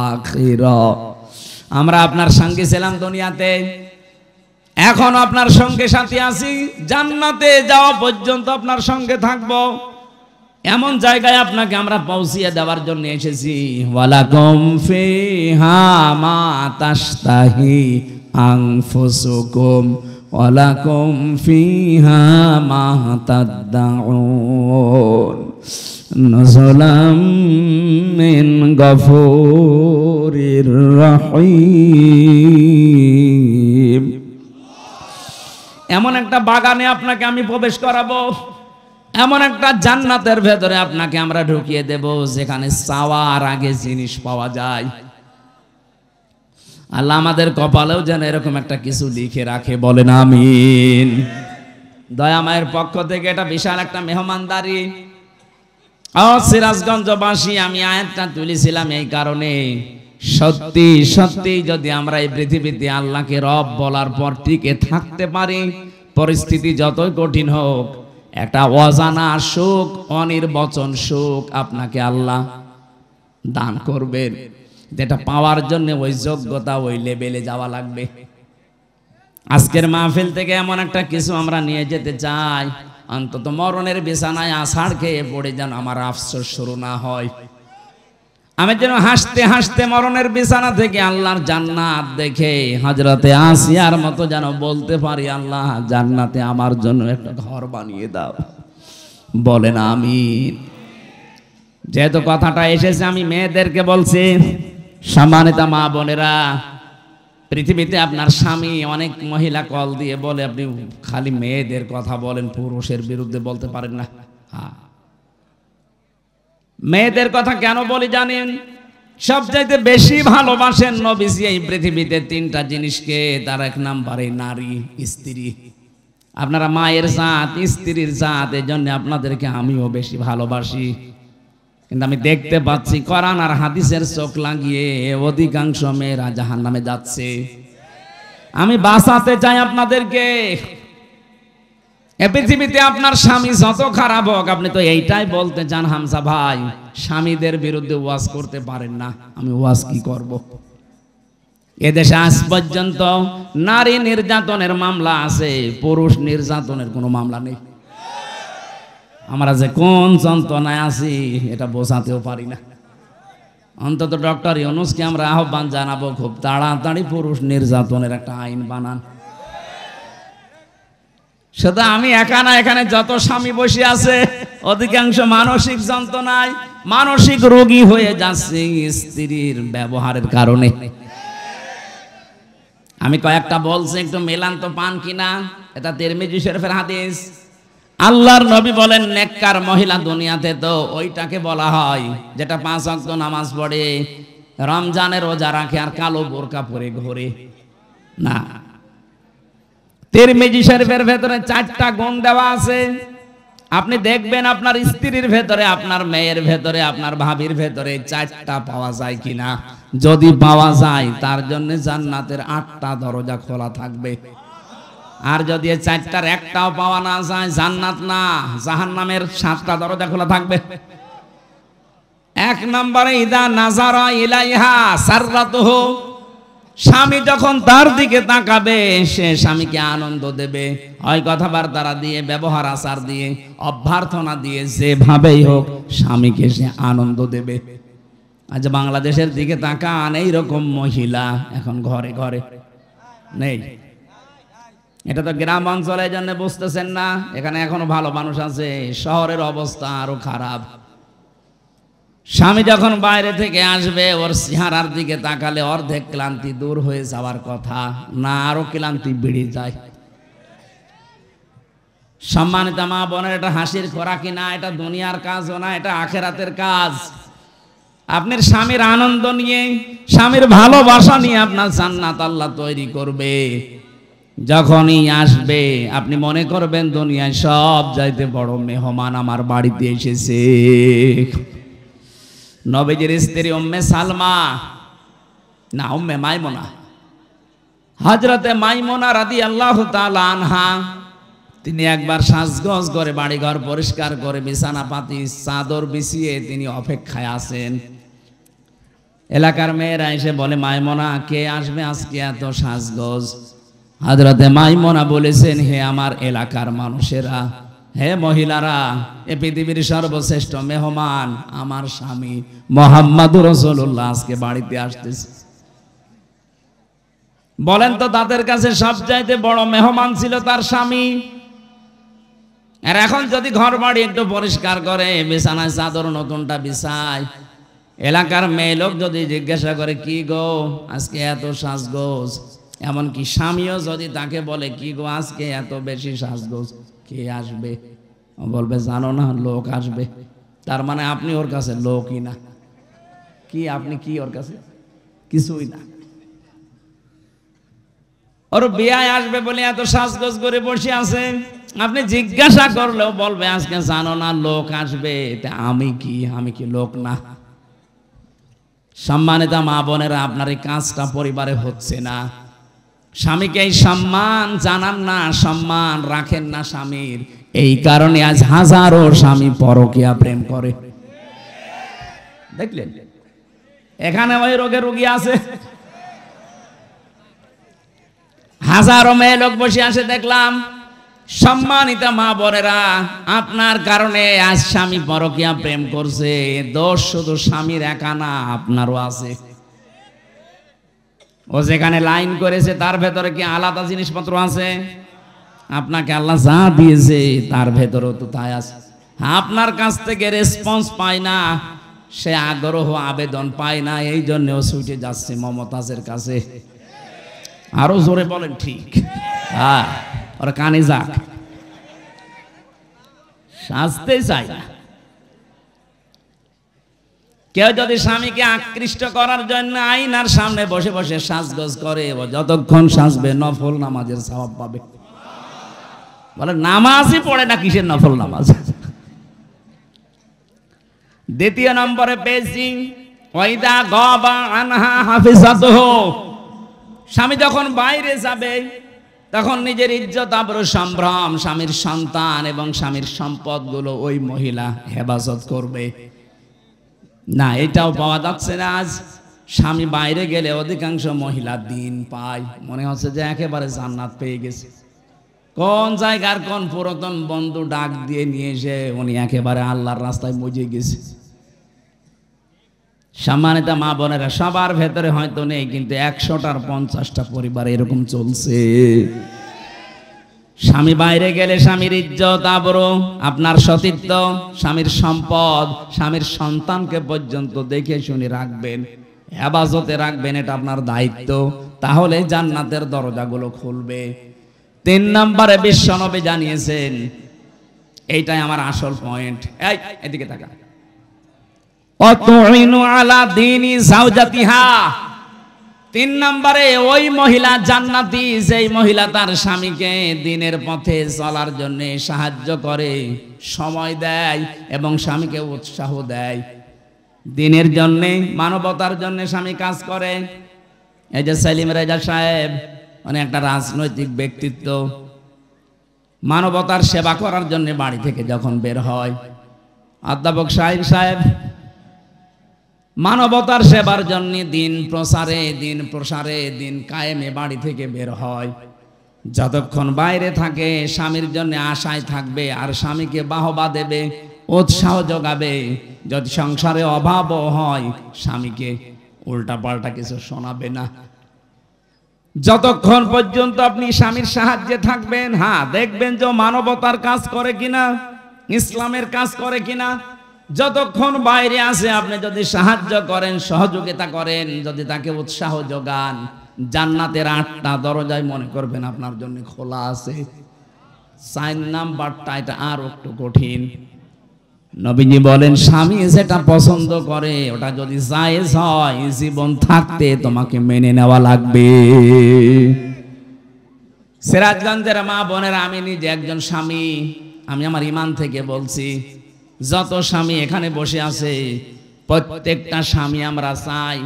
আখিরাহ, আমরা আপনার সঙ্গে ছিলাম দুনিয়াতে, এখন আপনার সঙ্গে সাথী আছি, জান্নাতে যাওয়া পর্যন্ত আপনার সঙ্গে থাকবো, এমন জায়গায় আপনাকে আমরা পৌঁছিয়ে দেওয়ার জন্য এসেছি। ওয়ালাকুম ফিহা মা তাশতাহি আনফুসুকুম ওয়ালাকুম ফিহা মা তাদউন নুজুলাম মিন গফুরির রহিম। এমন একটা বাগানে আপনাকে আমি প্রবেশ করাবো, এমন একটা জান্নাতের ভেতরে আপনাকে আমরা ঢুকিয়ে দেব যেখানে চাওয়ার আগে জিনিস পাওয়া যায়। আল্লাহ আমাদের কপালেও যেন এরকম একটা কিছু লিখে রাখে, বলেন আমিন। দয়াময়ের পক্ষ থেকে এটা বিশাল একটা মেহমানদারি। সিরাজগঞ্জবাসী, আমি আয়াতটা তুলেছিলাম এই কারণে, সত্যি সত্যি যদি আমরা এই পৃথিবীতে আল্লাহকে রব বলার পর টিকে থাকতে পারি, পরিস্থিতি যতই কঠিন হোক, একটা অজানা সুখ, অনির্বচন সুখ আপনাকে আল্লাহ দান করবেন, যেটা পাওয়ার জন্য ওই যোগ্যতা, ওই লেভেলে যাওয়া লাগবে। আজকের মাহফিল থেকে এমন একটা কিছু আমরা নিয়ে যেতে চাই, অন্তত মরণের বিছানায় আষাঢ় খেয়ে পড়ে যেন আমার আফসোস শুরু না হয়, আমি যেন হাসতে হাসতে মরণের বিছানা থেকে আল্লাহর জান্নাত দেখে হযরতে আসিয়ার মতো যেন বলতে পারি, আল্লাহ জান্নাতে আমার জন্য একটা ঘর বানিয়ে দাও, বলেন আমিন। যেহেতু কথাটা এসেছে, আমি মেয়েদেরকে বলছি, সম্মানিত মা বোনেরা, পৃথিবীতে আপনার স্বামী, অনেক মহিলা কল দিয়ে বলে আপনি খালি মেয়েদের কথা বলেন, পুরুষের বিরুদ্ধে বলতে পারেন না। হ্যাঁ, মেয়েদের কথা কেন বলি জানেন? সবচাইতে বেশি ভালোবাসেন নবীজি এই পৃথিবীতে 3টা জিনিসকে, তার 1 নম্বরে নারী, স্ত্রী। আপনারা মায়ের জাত, স্ত্রীর জাত, এই জন্য আপনাদেরকে আমিও বেশি ভালোবাসি। কিন্তু আমি দেখতে পাচ্ছি কোরআন আর হাদিসের চোখ লাগিয়ে অধিকাংশ মেয়েরা জাহান্নামে যাচ্ছে। আমি বাঁচাতে চাই আপনাদেরকে। এ পৃথিবীতে আপনার স্বামী যত খারাপ হোক, আপনি তো এইটাই বলতে চান হামজা ভাই, স্বামীদের বিরুদ্ধে ওয়াজ করতে পারেন না, আমি ওয়াজ কি করব? এদেশে আজ পর্যন্ত নারী নির্যাতনের মামলা আছে, পুরুষ নির্যাতনের কোনো মামলা নেই। আমরা যে কোন যন্ত্রণায় আছি এটা বোঝাতেও পারি না। অন্তত ডক্টর ইউনূসকে আমরা আহ্বান জানাবো, খুব তাড়াতাড়ি পুরুষ নির্যাতনের একটা আইন বানান। শুধু আমি একা না, এখানে যত স্বামী বসে আছে অধিকাংশ মানসিক যন্ত্রণায়, মানসিক রোগী হয়ে যাচ্ছে স্ত্রীর ব্যবহারের কারণে। আমি কয়েকটা বলছি, একটু মেলান তো পান কিনা। এটা তিরমিজি শরীফের হাদিস। আল্লাহর নবী বলেন, নেককার মহিলা দুনিয়াতে তো ওইটাকে বলা হয় যেটা 5 ওয়াক্ত নামাজ পড়ে, রমজানের রোজা রাখে আর কালো বোরকা পরে ঘোরে না। তিরমিজি শরীফের ভেতরে 4টা গুণ দেওয়া আছে। আপনি দেখবেন আপনার স্ত্রীর ভেতরে, আপনার মেয়ের ভেতরে, আপনার ভাবির ভেতরে 4টা পাওয়া যায় কিনা। যদি পাওয়া যায় তার জন্য জান্নাতের 8টা দরজা খোলা থাকবে। আর যদি 4টার একটাও পাওয়া না যায়, জান্নাত না জাহান্নামের 7টা দরজা খোলা থাকবে। 1 নম্বরে ইদা নাজারা ইলাইহা সাররাতুহু, স্বামী যখন তার দিকে তাকাবে সে স্বামীকে আনন্দ দেবে, হয় কথাবার্তা দিয়ে, ব্যবহার আচার দিয়ে, অভ্যর্থনা দিয়ে, যেভাবেই হোক স্বামীকে সে আনন্দ দেবে। আজ বাংলাদেশের দিকে তাকান, এইরকম মহিলা এখন ঘরে ঘরে নেই। এটা তো গ্রাম অঞ্চলের জন্য বুঝতেছেন না, এখানে এখনো ভালো মানুষ আছে, শহরের অবস্থা আরো খারাপ। স্বামী যখন বাইরে থেকে আসবে, ওর চেহারার দিকে তাকালে অর্ধেক ক্লান্তি দূর হয়ে যাওয়ার কথা, না আরো ক্লান্তি বেড়ে যায়। সম্মানিত মা বোনের, এটা হাসির খোরাকি না, এটা দুনিয়ার কাজও না, এটা আখেরাতের কাজ। আপনার স্বামীর আনন্দ নিয়ে, স্বামীর ভালোবাসা নিয়ে আপনার জান্নাত আল্লাহ তৈরি করবে। যখনই আসবে আপনি মনে করবেন দুনিয়ায় সব চাইতে বড় মেহমান আমার বাড়িতে এসেছে। নবীজির স্ত্রী উম্মে সালমা, না উম্মে মাইমুনা, হযরতে মাইমুনা রাদিয়াল্লাহু তাআলা আনহা, তিনি একবার সাজগোজ করে বাড়িঘর পরিষ্কার করে বিছানা পাতি চাদর বিছিয়ে তিনি অপেক্ষায় আছেন। এলাকার মেয়েরা এসে বলে, মাইমুনা কে আসবে আজকে এত সাজগোজ? হযরতে মাইমুনা বলেছেন, হে আমার এলাকার মানুষেরা, হে মহিলারা, এ পৃথিবীর সর্বশ্রেষ্ঠ মেহমান আমার স্বামী মুহাম্মদুর রাসূলুল্লাহ আজকে বাড়িতে আসতেছে। বলেন তো, তাদের কাছে সবচাইতে বড় মেহমান ছিল তার স্বামী। আর এখন যদি ঘর বাড়ি একটু পরিষ্কার করে, বিছানায় চাদর নতুনটা বিছায়, এলাকার মেয়ে লোক যদি জিজ্ঞাসা করে, কি গো আজকে এত সাজগোজ, এমনকি স্বামীও যদি তাকে বলে, কি গো আজকে এত বেশি সাজগোজ, কে আসবে? বলবে, জানো না, লোক আসবে। তার মানে আপনি ওর কাছে লোকই না। কি আপনি কি ওর কাছে? কিছুই না। ওর বিয়ায় আসবে বলে এত সাজগোজ করে বসে আছে। আপনি জিজ্ঞাসা করলেও বলবে, আজকে জানো না লোক আসবে। এটা আমি কি লোক না? সম্মানিত মা বোনেরা, আপনার এই কাজটা পরিবারে হচ্ছে না। স্বামীকে এই সম্মান জানান না, সম্মান রাখেন না স্বামীর। এই কারণে আজ হাজারো স্বামী পরকীয়া প্রেম করে। দেখলেন, এখানে ওই রোগের রোগী আছে। হাজারো মেয়ে লোক বসে আসে দেখলাম। সম্মানিত মা বোনেরা, আপনার কারণে আজ স্বামী পরকীয়া প্রেম করছে। দোষ শুধু স্বামীর একা না, আপনারও আছে। ও যেখানে লাইন করেছে তার ভেতরে কি আলাদা জিনিসপত্র আছে? আপনাকে আল্লাহ যা দিয়েছে তার ভেতরেও তো তাই আছে। আপনার কাছ থেকে রেসপন্স পায় না, সে আগ্রহ আবেদন পায় না, এই জন্য ও ছুটে যাচ্ছে মমতাজের কাছে। আরো জোরে বলেন ঠিক। হ্যাঁ, ওর কানে যাক, সাজতে চায় না। কেউ যদি স্বামীকে আকৃষ্ট করার জন্য আয়নার সামনে বসে বসে সাজগোজ করে, ও যতক্ষণ সাজবে নফল নামাজের সওয়াব পাবে। বলে নামাজই পড়ে না, কিসের নফল নামাজ? দ্বিতীয় নম্বরে পেয়েছি, ওয়াইদা গাবা আনহা হাফিজাতুহু, স্বামী যখন বাইরে যাবে তখন নিজের ইজ্জত আবরু সম্ভ্রম, স্বামীর সন্তান এবং স্বামীর সম্পদগুলো ওই মহিলা হেফাজত করবে না। এটাও পাওয়া যাচ্ছে না আজ। স্বামী বাইরে গেলে অধিকাংশ মহিলা দিন পায়, মনে হচ্ছে যে একেবারে জান্নাত পেয়ে গেছে। কোন জায়গার কোন পুরাতন বন্ধু ডাক দিয়ে নিয়ে এসে উনি একেবারে আল্লাহর রাস্তায় মজে গেছে। সম্মানিত মা বোনেরা, সবার ভেতরে হয়তো নেই, কিন্তু 100টার 50টা পরিবার এরকম চলছে। স্বামী বাইরে গেলে স্বামীর ইজ্জত আবরু, আপনার সতীত্ব, স্বামীর সম্পদ, স্বামীর সন্তানকে পর্যন্ত দেখে শুনে রাখবেন, হেফাজতে রাখবেন, এটা আপনার দায়িত্ব। তাহলে জান্নাতের দরজাগুলো খুলবে। 3 নম্বরে বিশ্বনবী জানিয়েছেন, এইটাই আমার আসল পয়েন্ট। এই এদিকে তাকা। অতুইনু আলা দীনি যাওজাতিহা। 3 নম্বরে ওই মহিলা জান্নাতি যেই মহিলা তার স্বামীকে দ্বীনের পথে চলার জন্য সাহায্য করে, সময় দেয় এবং স্বামীকে উৎসাহ দেয়। দ্বীনের জন্য, মানবতার জন্য স্বামী কাজ করে। এই যে সেলিম রেজা সাহেব, মানে একটা রাজনৈতিক ব্যক্তিত্ব, মানবতার সেবা করার জন্য বাড়ি থেকে যখন বের হয়। অধ্যাপক শাহিন সাহেব মানবতার সেবার জন্য দিন প্রসারে দিন কায়েমে বাড়ি থেকে বের হয়। যতক্ষণ বাইরে থাকে স্বামীর জন্য আশায় থাকবে আর স্বামীকে বাহবা দেবে, উৎসাহ যোগাবে। যদি সংসারে অভাবও হয় স্বামীকে উল্টা পাল্টা কিছু শোনাবে না। যতক্ষণ পর্যন্ত আপনি স্বামীর সাহায্যে থাকবেন, হ্যাঁ দেখবেন যে মানবতার কাজ করে কিনা, ইসলামের কাজ করে কিনা। যতক্ষণ বাইরে আছে আপনি যদি সাহায্য করেন, সহযোগিতা করেন, যদি তাকে উৎসাহ যোগান, জান্নাতের 8টা দরজায় মনে করবেন আপনার জন্য খোলা আছে। 4 নাম্বারটা এটা আর একটু কঠিন। নবীজি বলেন, স্বামী যেটা পছন্দ করে ওটা যদি জায়েজ হয়, জীবন থাকতে তোমাকে মেনে নেওয়া লাগবে। সিরাজগঞ্জের মা বোনেরা, আমি নিজে একজন স্বামী, আমি আমার ঈমান থেকে বলছি, যত স্বামী এখানে বসে আছে প্রত্যেকটা স্বামী আমরা চাই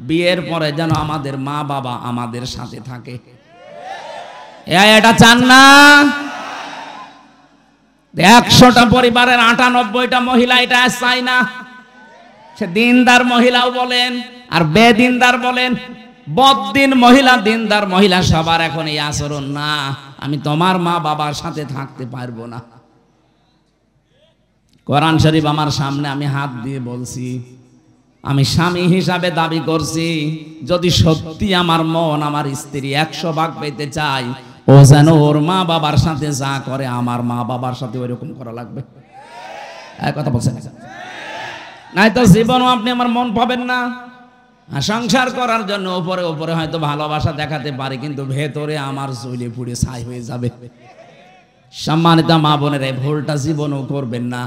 বিয়ের পরে যেন আমাদের মা বাবা আমাদের সাথে থাকে। এটা চান না? 100টা পরিবারের 98টা মহিলা এটা চায় না। সে দিনদার মহিলাও বলেন আর বেদিনদার বলেন, বদ্দিন মহিলা, দিনদার মহিলা, সবার এখন এই আচরণ না, আমি তোমার মা বাবার সাথে থাকতে পারবো না। কোরআন শরীফ আমার সামনে, আমি হাত দিয়ে বলছি, আমি স্বামী হিসাবে দাবি করছি, যদি সত্যি আমার মন আমার স্ত্রী 100 ভাগ পেতে চাই, ও যেন ওর মা বাবার সাথে যা করে আমার মা বাবার সাথে ওইরকম করা লাগবে। এক কথা বলছেন, নাই তো জীবনও আপনি আমার মন পাবেন না। সংসার করার জন্য উপরে উপরে হয়তো ভালোবাসা দেখাতে পারি, কিন্তু ভেতরে আমার জ্বলে পুড়ে ছাই হয়ে যাবে। সম্মানিত মা বোনের, এই ভুলটা জীবনও করবেন না।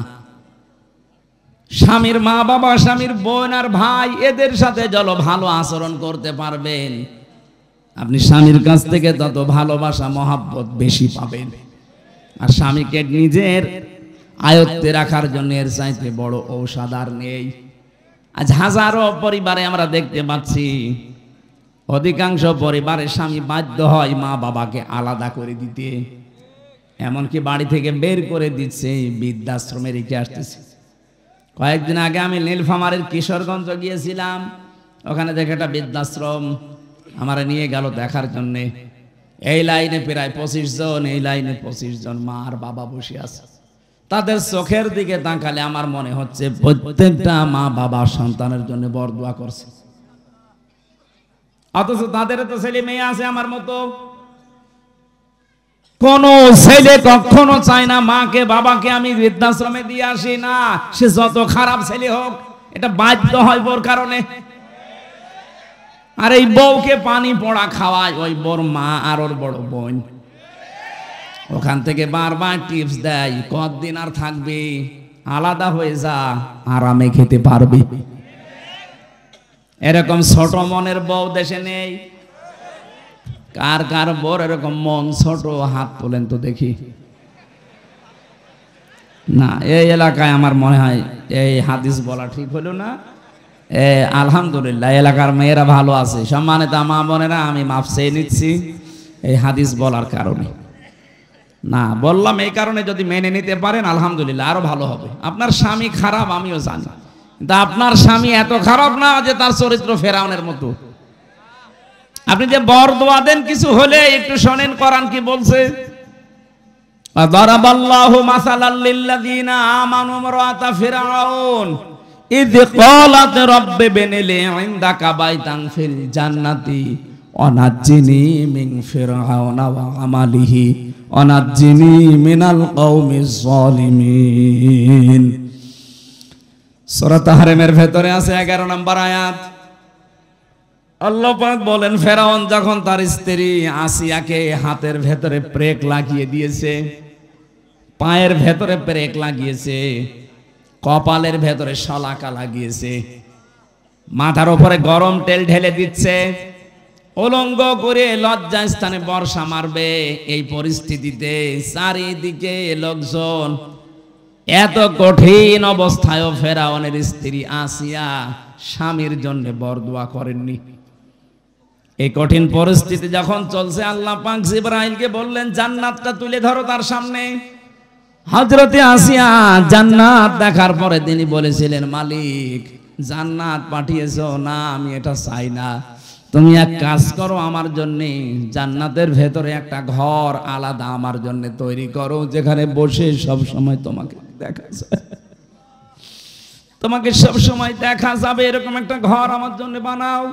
স্বামীর মা বাবা, স্বামীর বোন আর ভাই, এদের সাথে যত ভালো আচরণ করতে পারবেন আপনি স্বামীর কাছ থেকে তত ভালোবাসা মহাব্বত বেশি পাবেন। আর স্বামীকে নিজের আয়ত্তে রাখার জন্য এর চাইতে বড় ঔষধ আর নেই। আজ হাজারো পরিবারে আমরা দেখতে পাচ্ছি, অধিকাংশ পরিবারে স্বামী বাধ্য হয় মা বাবাকে আলাদা করে দিতে, এমনকি বাড়ি থেকে বের করে দিচ্ছে, বৃদ্ধাশ্রমে রেখে আসতেছে। কয়েকদিন আগে আমি নীলফামারীর কিশোরগঞ্জ গিয়েছিলাম, ওখানে দেখে একটা বৃদ্ধাশ্রম আমার নিয়ে গেল দেখার জন্য। এই লাইনে প্রায় 25 জন, এই লাইনে 25 জন মা আর বাবা বসে আছে। তাদের চোখের দিকে তাকালে আমার মনে হচ্ছে প্রত্যেকটা মা বাবা সন্তানের জন্য বরদোয়া করছে, অথচ তাদের তো ছেলে মেয়ে আছে আমার মতো। কোন ছেলে কখনো চায় না মাকে বাবাকে আমি বৃদ্ধাশ্রমে দিয়ে আসি, না, সে যত খারাপ ছেলে হোক, এটা বাধ্য হয় বোর কারণে। আর এই বউকে পানি পড়া খাওয়ায় ওই বোর মা আর ওর বড় বোন, ওখান থেকে বারবার টিপস দেয়, কতদিন আর থাকবে, আলাদা হয়ে যা, আরামে খেতে পারবি। এরকম ছোট মনের বউ দেশে নেই। কার কার বর এরকম মন ছোট, হাত তোলেন তো দেখি। না, এই এলাকায় আমার মনে হয় এই হাদিস বলা ঠিক হলো না। আলহামদুলিল্লাহ, এলাকার মেয়েরা ভালো আছে। সম্মানিত মা বোনেরা, আমি মাপ চেয়ে নিচ্ছি, এই হাদিস বলার কারণে না, বললাম এই কারণে যদি মেনে নিতে পারেন আলহামদুলিল্লাহ আরো ভালো হবে। আপনার স্বামী খারাপ আমিও জানি, কিন্তু আপনার স্বামী এত খারাপ না যে তার চরিত্র ফেরাউনের মতো। আপনি যে বরদোয়া দেন কিছু হলে একটু শোনেন কোরআন কি বলছে। দারাবাল্লাহু মাসালাল লিল্লাযিনা আমানু ইমরাতা ফিরআউন ইয ক্বালাত রাব্বি বিনিলি ইনদাকা বাইতান ফিল জান্নাতি ওয়ানাজ্জিনি মিন ফিরআউনা ওয়া আমালিহি ওয়ানাজ্জিনি মিনাল কওমিজ যালিমিন। সূরা তাহরিমের ভেতরে আছে 11 নম্বর আয়াত। আল্লাহ পাক বলেন ফেরাউন যখন তার স্ত্রী আসিয়াকে হাতের ভেতরে প্রেক লাগিয়ে দিয়েছে, পায়ের ভেতরে প্রেক লাগিয়েছে, কপালের ভেতরে শলাকা লাগিয়েছে, মাথার উপরে গরম তেল ঢেলে দিচ্ছে, উলঙ্গ করে লজ্জা স্থানে বর্ষা মারবে, এই পরিস্থিতিতে চারিদিকে লোকজন, এত কঠিন অবস্থায়ও ফেরাউনের স্ত্রী আসিয়া স্বামীর জন্য বরদোয়া করেননি। এই কঠিন পরিস্থিতি যখন চলছে আল্লাহ পাক জিবরাইলকে বললেন জান্নাতটা তুলে ধরো তার সামনে। হযরতে আসিয়া জান্নাত দেখার পরে তিনি বলেছিলেন মালিক জান্নাত পাঠিয়েছো না, আমি এটা চাই না, তুমি এক কাজ করো আমার জন্য জান্নাতের ভেতরে একটা ঘর আলাদা আমার জন্য তৈরি করো, যেখানে বসে সব সময় তোমাকে দেখা যায়, তোমাকে সব সময় দেখা যাবে, এরকম একটা ঘর আমার জন্য বানাও।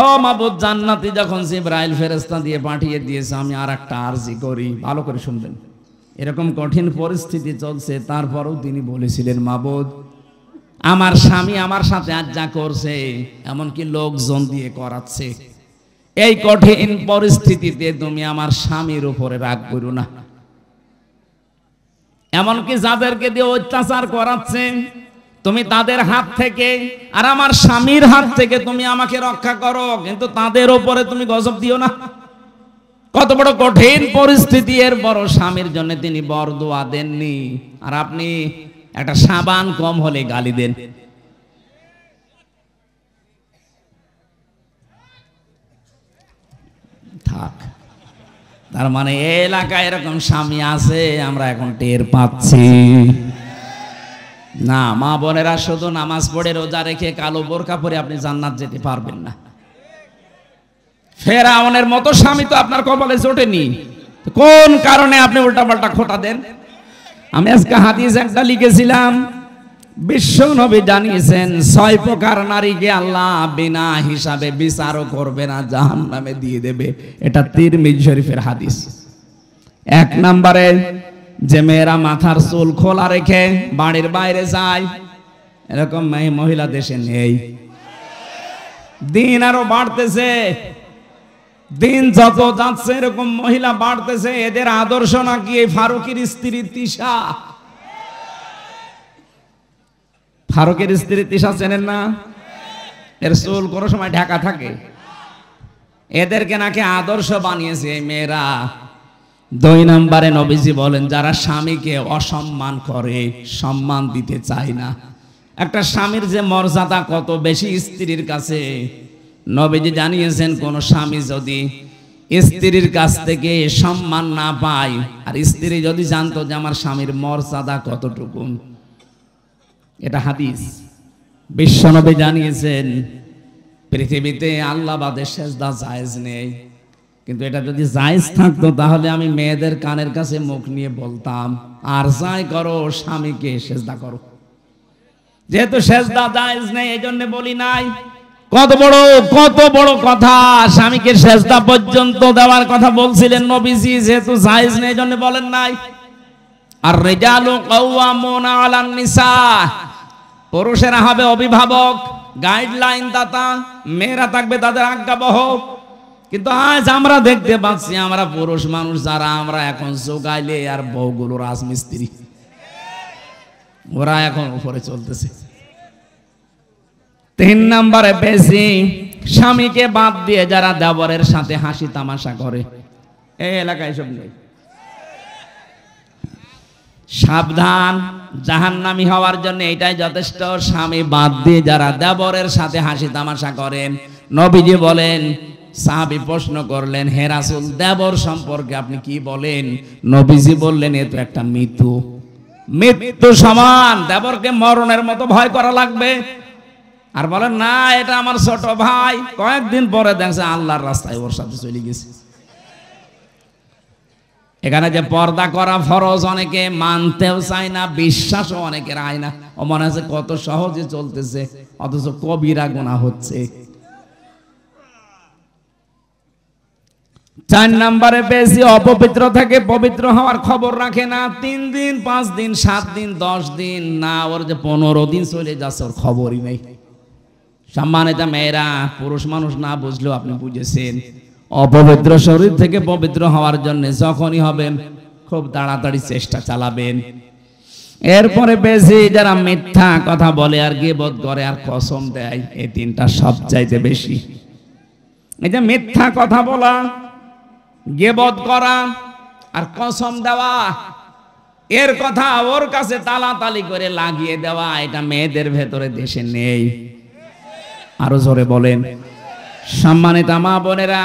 ও মাবুদ, জান্নাতি যখন জিবরাইল ফেরেশতা দিয়ে পাঠিয়ে দিয়েছে, আমি আর একটা আরজি করি, ভালো করে শুনবেন। এরকম কঠিন পরিস্থিতি চলছে, তারপরেও তিনি বলেছিলেন মাবুদ আমার স্বামী আমার সাথে আজ যা করছে এমনকি লোকজন দিয়ে করাচ্ছে, এই কঠিন পরিস্থিতিতে তুমি আমার স্বামীর উপরে রাগ করো না, এমনকি যাদেরকে দিয়ে অত্যাচার করাচ্ছে তুমি তাদের হাত থেকে আর আমার স্বামীর হাত থেকে তুমি আমাকে রক্ষা করো, কিন্তু তাদের উপরে তুমি গজব দিও না। কত বড় কঠিন পরিস্থিতি, এর বড় স্বামীর জন্য তিনি বরদোয়া দেননি, আর আপনি একটা সাবান কম হলে গালি দেন। থাক, তার মানে এই এলাকায় এরকম স্বামী আছে, আমরা এখন টের পাচ্ছি না। মা বোনেরা শুধু নামাজ পড়ে রোজা রেখে কালো বোরকা পরে আপনি জান্নাত যেতে পারবেন না। ফেরাউনের মতো স্বামী তো আপনার কপালে জোটেনি, কোন কারণে আপনি উল্টাপাল্টা খোটা দেন? আমি আজকে হাদিস একটা লিখেছিলাম, বিশ্ব নবী জানিয়েছেন 6 প্রকার নারীকে আল্লাহ বিনা হিসাবে বিচারও করবে না, জাহান্নামে দিয়ে দেবে। এটা তিরমিজি শরীফের হাদিস। 1 নম্বরে যে মেয়েরা মাথার চুল খোলা রেখে বাড়ির বাইরে যায়, এরকম মহিলা দেশে নেই। দিন আরো বাড়তেছে, দিন যত যাচ্ছে এরকম মহিলা বাড়তেছে। এদের আদর্শ নাকি এই ফারুকের স্ত্রী তিশা। ফারুকের স্ত্রী তিশা চেনেন না? এর চুল কোনো সময় ঢাকা থাকে। এদেরকে নাকি আদর্শ বানিয়েছে এই মেয়েরা। 2 নম্বরে নবীজি বলেন যারা স্বামীকে অসম্মান করে, সম্মান দিতে চায় না। একটা স্বামীর যে মর্যাদা কত বেশি স্ত্রীর কাছে, নবীজি জানিয়েছেন কোন স্বামী যদি স্ত্রীর কাছ থেকে সম্মান না পায়, আর স্ত্রী যদি জানতো যে আমার স্বামীর মর্যাদা কতটুকু, এটা হাদিস। বিশ্বনবী জানিয়েছেন পৃথিবীতে আল্লাহ বাদে সেজদা জায়েজ নেই, কিন্তু এটা যদি জায়েজ থাকতো তাহলে আমি মেয়েদের কানের কাছে মুখ নিয়ে বলতাম আর যাই করো স্বামীকে সেজদা করো। যেহেতু সেজদা জায়েজ নেই এই জন্য বলি নাই। কত বড় কথা, স্বামীকে সেজদা পর্যন্ত দেওয়ার কথা বলছিলেন নবীজি, যেহেতু জায়েজ নেই এই জন্য বলেন নাই। আর রিজালু কাওয়ামুনা আলান নিসা, পুরুষেরা হবে অভিভাবক, গাইডলাইন দাতা, মেয়েরা থাকবে তাদের আজ্ঞাবহ। কিন্তু আজ আমরা দেখতে পাচ্ছি আমরা পুরুষ মানুষ যারা, আমরা এখন জোগাইলে আর বউগুলো রাজমিস্ত্রি, ওরা এখন উপরে চলতেছে। 3 নম্বরে বেশি স্বামীকে বাদ দিয়ে যারা দেবরের সাথে হাসি তামাশা করে, এই এলাকায় সব নেই। সাবধান, জাহান্নামী হওয়ার জন্য এটাই যথেষ্ট। স্বামী বাদ দিয়ে যারা দেবরের সাথে হাসি তামাশা করেন, নবীজি বলেন সাহাবী প্রশ্ন করলেন, হে রাসূল, দেবর সম্পর্কে আপনি কি বলেন? নবীজি বললেন, এ তো একটা মৃত্যু সমান, দেবরকে মরণের মতো ভয় করা লাগবে। আর বলেন না, এটা আমার ছোট ভাই। কয়েকদিন পরে দেখছে আল্লাহর রাস্তায় ওর সাথে চলে গেছে। এখানে যে পর্দা করা ফরজ, অনেকে মানতেও চায় না, বিশ্বাসও অনেকের হয় না। ও মনে হচ্ছে কত সহজে চলতেছে, অথচ কবিরা গুনাহ হচ্ছে। 4 নম্বরে বেশি অপবিত্র থেকে পবিত্র হওয়ার খবর রাখে না। 3 দিন 5 দিন 7 দিন 10 দিন না, ওর যে 15 দিন চলে যাচ্ছে ওর খবরই নেই। সম্মানিত মেয়েরা, পুরুষ মানুষ না বুঝলেও আপনি বুঝেছেন, অপবিত্র শরীর থেকে পবিত্র হওয়ার জন্য যখনই হবেন খুব তাড়াতাড়ি চেষ্টা চালাবেন। এরপরে বেশি যারা মিথ্যা কথা বলে আর গীবত করে আর কসম দেয়, এই 3টা সবচাইতে বেশি। এই যে মিথ্যা কথা বলা, গীবত করা আর কসম দেওয়া, এর কথা ওর কাছে তালাতালি করে লাগিয়ে দেওয়া, এটা মেয়েদের ভেতরে দেশে নেই। আরো জোরে বলেন। সম্মানিত মা বোনেরা,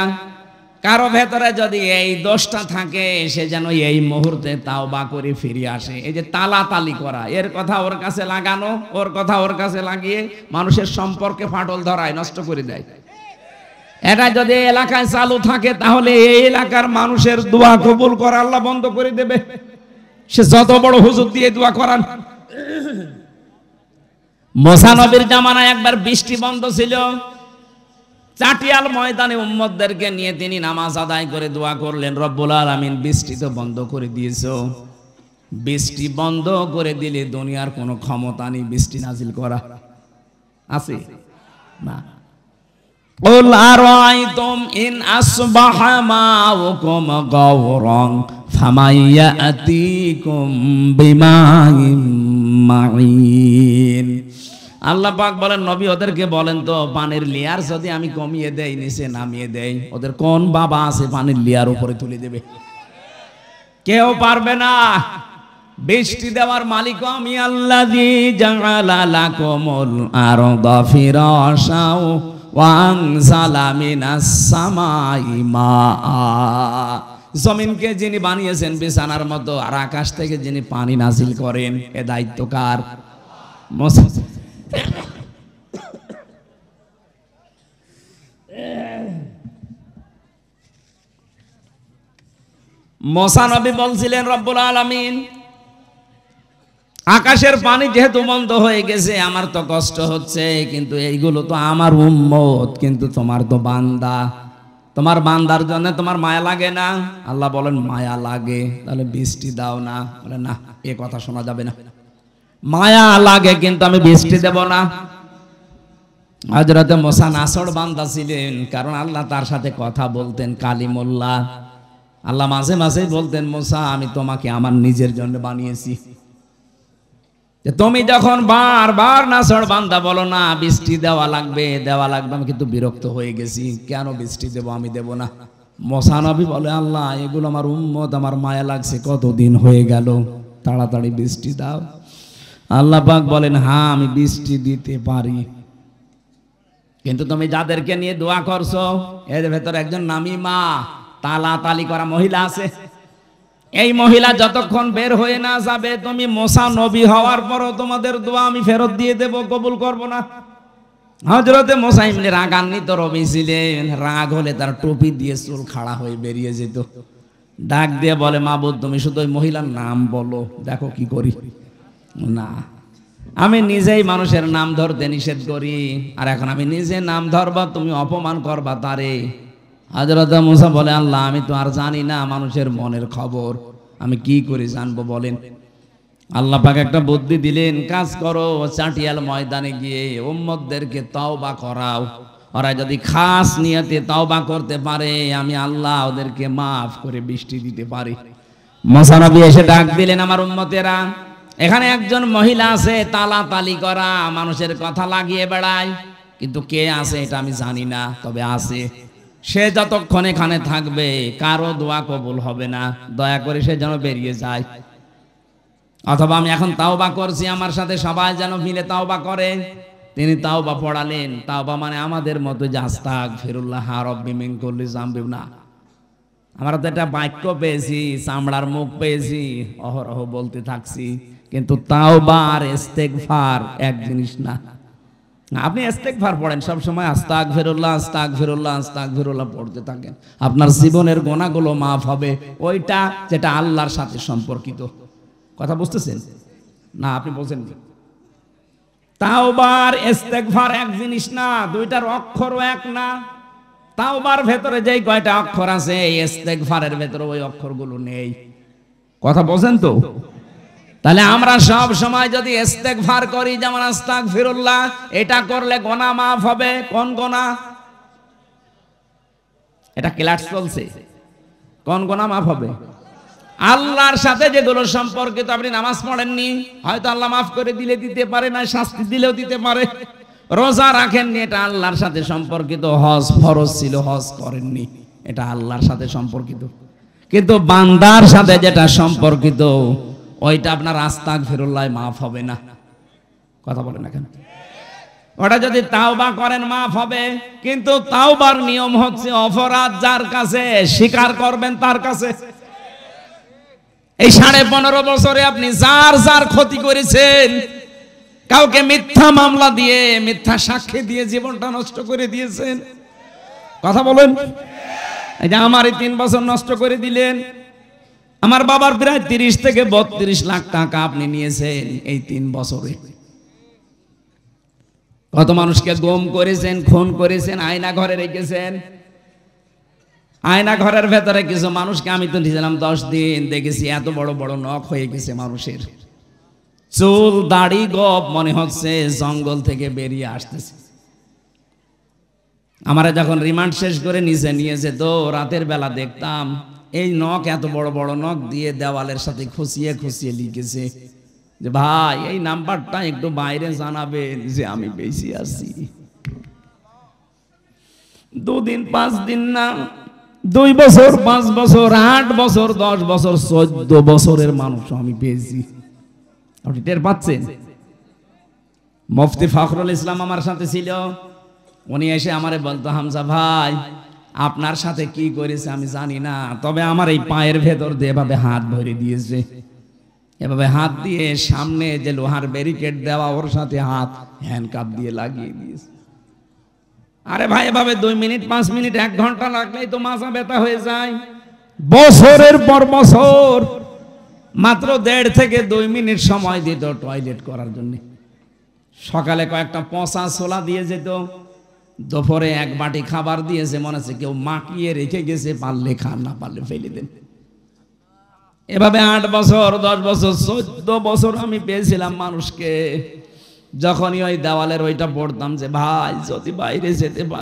কারো ভেতরে যদি এই দোষটা থাকে, সে যেন এই মুহূর্তে তাওবা করে ফিরে আসে। এই যে তালাতালি করা, এর কথা ওর কাছে লাগানো, ওর কথা ওর কাছে লাগিয়ে মানুষের সম্পর্কে ফাটল ধরায়, নষ্ট করে দেয়। এটা যদি এলাকায় চালু থাকে, তাহলে এই এলাকার মানুষের দোয়া কবুল করা আল্লাহ বন্ধ করে দেবে। সে যত বড় হুজুর দিয়ে দোয়া করান। মুসা নবীর জামানায় একবার বৃষ্টি বন্ধ ছিল। চাটিয়াল ময়দানে উম্মতদেরকে নিয়ে তিনি নামাজ আদায় করে দোয়া করলেন, রব্বুল আলামিন, বৃষ্টি তো বন্ধ করে দিয়েছো, বৃষ্টি বন্ধ করে দিলে দুনিয়ার কোনো ক্ষমতা নেই বৃষ্টি নাজিল করা, আছে না? قل أرأيتم إن أصبح ماؤكم غورا فمن يأتيكم بماء معين। আল্লাহ পাক বলেন, নবী ওদেরকে বলেন তো, পানির লেয়ার যদি আমি কমিয়ে দেই, নিচে নামিয়ে দেই, ওদের কোন বাবা আছে পানির লেয়ার উপরে তুলে দেবে? কেউ পারবে না। বৃষ্টি দেওয়ার মালিক আমি, আল্লাযী জাআলা লাকুমুল আরদা ফিরাশাও ওয়া আনজালা মিনাস সামাই মাআ। জমিনকে যিনি বানিয়েছেন বিছানার মতো, আর আকাশ থেকে যিনি পানি নাজিল করেন, এ দায়িত্ব কার? মুসা নবী বলছিলেন, রব্বুল আলামিন, আকাশের পানি যেহেতু বন্ধ হয়ে গেছে, আমার তো কষ্ট হচ্ছে, কিন্তু এইগুলো তো আমার উম্মত, কিন্তু তোমার তো বান্দা, তোমার বান্দার জন্য তোমার মায়া লাগে না? আল্লাহ বলেন, মায়া লাগে, তাহলে বৃষ্টি দাও না। বলে না, এ কথা শোনা যাবে না, মায়া লাগে কিন্তু আমি বৃষ্টি দেব না। হযরত মুসা নাছড় বান্দা ছিলেন, কারণ আল্লাহ তার সাথে কথা বলতেন কালিমুল্লাহ। আল্লাহ মাঝে মাঝে বলতেন, মুসা, আমি তোমাকে আমার নিজের জন্য বানিয়েছি। তুমি যখন বারবার নাছড় বান্দা বলো না বৃষ্টি দেওয়া লাগবে, আমি কিন্তু বিরক্ত হয়ে গেছি, কেন বৃষ্টি দেব? আমি দেব না। মুসা নবী বলে, আল্লাহ, এগুলো আমার উম্মত, আমার মায়া লাগছে, কতদিন হয়ে গেল, তাড়াতাড়ি বৃষ্টি দাও। আল্লাহ পাক বলেন, হ্যাঁ, আমি বৃষ্টি দিতে পারি, কিন্তু তুমি যাদেরকে নিয়ে দোয়া করছো, এর ভেতর একজন নামিমা, তালাতালি করা মহিলা আছে। এই মহিলা যতক্ষণ বের হয়ে না যাবে, তুমি মুসা নবী হওয়ার পরও তোমাদের দোয়া আমি ফেরত দিয়ে দেব, কবুল করব না। হযরতে মুসা এমনি রাগান্বিত নবী ছিলেন, রাগ হলে তার টুপি দিয়ে চুল খাড়া হয়ে বেরিয়ে যেত। ডাক দিয়ে বলে, মাবুদ, তুমি শুধু ওই মহিলার নাম বলো, দেখো কি করি। না, আমি নিজেই মানুষের নাম ধরতে নিষেধ করি, আর এখন আমি নিজে নাম ধরবা, তুমি অপমান করবা তারে। হযরত মুসা বলে, আল্লাহ, আমি তো আর জানি না মানুষের মনের খবর, আমি কি করে জানবো বলেন? আল্লাহ পাক একটা বুদ্ধি দিলেন, কাজ করো, চাটিয়াল ময়দানে গিয়ে উম্মতদেরকে তওবা করাও, ওরা যদি খাস নিয়তে তওবা করতে পারে, আমি আল্লাহ ওদেরকে মাফ করে বৃষ্টি দিতে পারি। মুসা নবী এসে ডাক দিলেন, আমার উম্মতেরা, এখানে একজন মহিলা আছে, তালাতালি করা, মানুষের কথা লাগিয়ে বেড়ায়, কিন্তু কে আছে এটা আমি জানি না, তবে আছে। সে যতক্ষণ এখানে থাকবে কারো দোয়া কবুল হবে না, দয়া করে সে যেন বেরিয়ে যায়। অথবা আমি এখন তাওবা করছি, আমার সাথে সবাই যেন মিলে তাওবা করে, তিনি তাওবা পড়ালেন। তাওবা মানে আমাদের মতো যে আস্তাগফিরুল্লাহ রাব্বি মিন কুল্লি যামবি না, আমরা তো একটা বাক্য পেয়েছি, চামড়ার মুখ পেয়েছি, অহরহ বলতে থাকছি, কিন্তু তাওবা আর ইস্তেগফার এক জিনিস না। আপনি ইস্তেগফার পড়েন সব সময়, আস্তাগফিরুল্লাহ আস্তাগফিরুল্লাহ আস্তাগফিরুল্লাহ পড়তে থাকেন, আপনার জীবনের গুনাহগুলো মাফ হবে। ওইটা যেটা আল্লাহর সাথে সম্পর্কিত। কথা বুঝতেছেন না? আপনি বলছেন কি? তাওবার ইস্তেগফার এক জিনিস না, দুইটার অক্ষরও এক না। তাওবার ভেতরে যেই কয়টা অক্ষর আছে, ইস্তেগফারের ভেতরে ওই অক্ষরগুলো নেই। কথা বলেন তো? তাহলে আমরা সব সময় যদি ইস্তেগফার করি, যেমন আস্তাগফিরুল্লাহ, এটা করলে গুনাহ মাফ হবে। কোন গুনাহ? এটা ক্লাস চলছে। কোন গুনাহ মাফ হবে? আল্লাহর সাথে যেগুলো সম্পর্কিত। আপনি নামাজ পড়েননি, হয়তো আল্লাহ মাফ করে দিলে দিতে পারে, না শাস্তি দিলেও দিতে পারে। রোজা রাখেননি, এটা আল্লাহর সাথে সম্পর্কিত। হজ ফরজ ছিল, হজ করেননি, এটা আল্লাহর সাথে সম্পর্কিত। কিন্তু বান্দার সাথে যেটা সম্পর্কিত, ওইটা আপনার আস্তাগফিরুল্লাহ মাফ হবে না। কথা বলেন না কেন? ওটা যদি তাওবা করেন মাফ হবে, কিন্তু তাওবার নিয়ম হচ্ছে অপরাধ যার কাছে, স্বীকার করবেন তার কাছে। এই 15.5 বছরে আপনি যার যার ক্ষতি করেছেন, কাউকে মিথ্যা মামলা দিয়ে, মিথ্যা সাক্ষী দিয়ে জীবনটা নষ্ট করে দিয়েছেন। কথা বলেন। এই যে আমার এই 3 বছর নষ্ট করে দিলেন। আমার বাবার প্রায় 30 থেকে 32 লাখ টাকা আপনি নিয়েছেন এই 3 বছরে। কত মানুষকে গুম করেছেন, খুন করেছেন, আয়না ঘরে রেখেছেন। আয়না ঘরের ভেতরে কিছু মানুষকে আমি তো নিয়েছিলাম 10 দিন, দেখেছি এত বড় বড় নখ হয়ে গেছে মানুষের, চুল দাড়ি গপ মনে হচ্ছে জঙ্গল থেকে বেরিয়ে আসতেছে। আমারা যখন রিমান্ড শেষ করে নিচে নিয়ে যেত, রাতের বেলা দেখতাম এই নখ, এত বড় বড় নখ দিয়ে দেওয়ালের সাথে খুশিয়ে খুশিয়ে লিখেছে যে ভাই এই নাম্বারটা একটু বাইরে জানাবেন যে আমি বেশি আছি। 2 দিন 5 দিন না, 2 বছর 5 বছর 8 বছর 10 বছর 14 বছরের মানুষ আমি পেয়েছি। আপনি টের পাচ্ছেন? মুফতি ফখরুল ইসলাম আমার সাথে ছিল। উনি এসে আমারে বলতো, হামজা ভাই আপনার সাথে কি করেছে আমি জানি না, তবে আমার এই পায়ের ভেতর দিয়ে এভাবে হাত ভরে দিয়েছে, এভাবে হাত দিয়ে সামনে যে লোহার ব্যারিকেড দেওয়া, ওর সাথে হাত হ্যান্ডকাপ দিয়ে লাগিয়ে দিয়েছে। আরে ভাই এভাবে 2 মিনিট 5 মিনিট 1 ঘন্টা লাগলেই তো মাথা ব্যথা হয়ে যায়। বছরের পর বছর মাত্র 1.5 থেকে 2 মিনিট সময় দিত টয়লেট করার জন্য। সকালে কয়েকটা পচা ছোলা দিয়ে যেত, দুপুরে 1 বাটি খাবার দিয়েছে, মনে হচ্ছে কেউ মাখিয়ে রেখে গেছে, পারলে খান না পারলে ফেলে দেন। এভাবে 8 বছর 10 বছর 14 বছর আমি পেয়েছিলাম মানুষকে। যখনই ওই দেওয়ালের ওইটা পড়তাম যে ভাই যদি বাইরে যেতে পারে